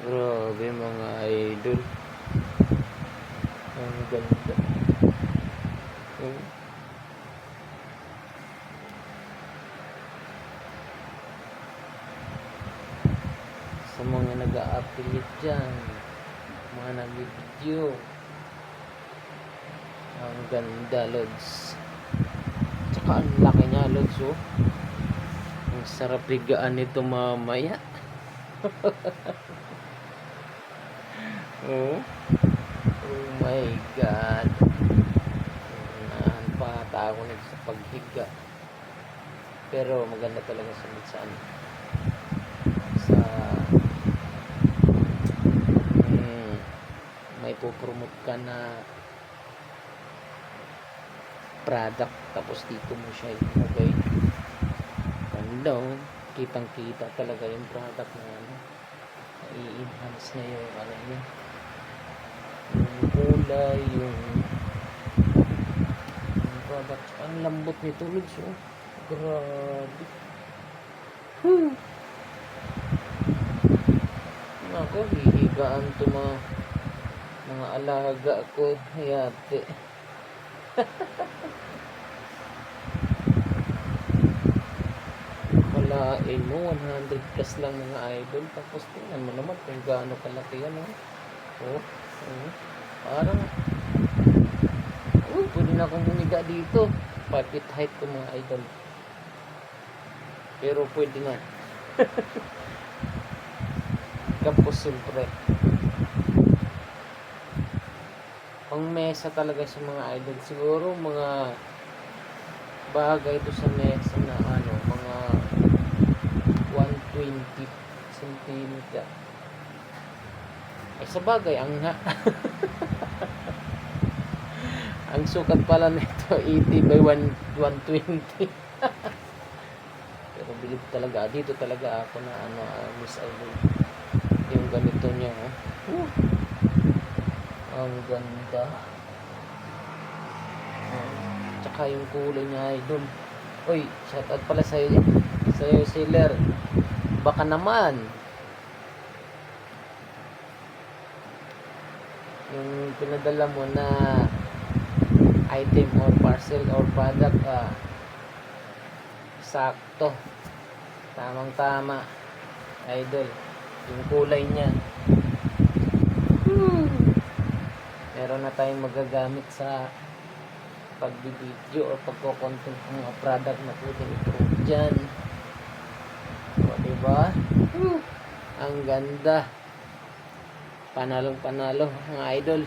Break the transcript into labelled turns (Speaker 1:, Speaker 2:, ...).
Speaker 1: Grabe mga idol. Ang ganda. Sa mga nag-a-affiliate dyan, mga nag-video, ang ganda, lods. Tsaka ang laki niya, lods, oh. Ang sarap higaan nito mamaya. Oh my god, unahan pa ata ako sa paghiga, pero maganda talaga sa may pupromote ka na product, tapos dito mo siya ilagay. Ganda, oh. Kitang kita talaga yung product na ano, i-enhance niya yung ano niya, yung kulay, yung product. Ang lambot nito, lods, oh. Grabe. Ako, hihigaan to mga alaga ko, hayate. Kalain mo 100 plus lang mga idol, tapos tingnan mo naman kung gaano kalaki yan, oh. Parang pwede na akong humiga dito. 5 feet height ko mga idol, pero pwede na. Tapos siyempre pang mesa talaga sa mga idol. Siguro mga bagay to sa mesa na ano, mga 120 cm. Ay sa bagay, ang ang sukat pala nito 80 by 120. Pero bilib talaga, dito talaga ako na ano, Miss Idol, yung ganito niya, oh. Ang ganda. Tsaka yung kulay niya, idol. Oy, shout out pala sa'yo seller, baka naman yung pinadala mo na item or parcel or product, sakto, tamang tama idol, yung kulay niya. Meron na tayong magagamit sa pagbibideo o pagko-content ng mga product na pwede i-prove dyan, o diba? Ang ganda, panalong panalo mga idol.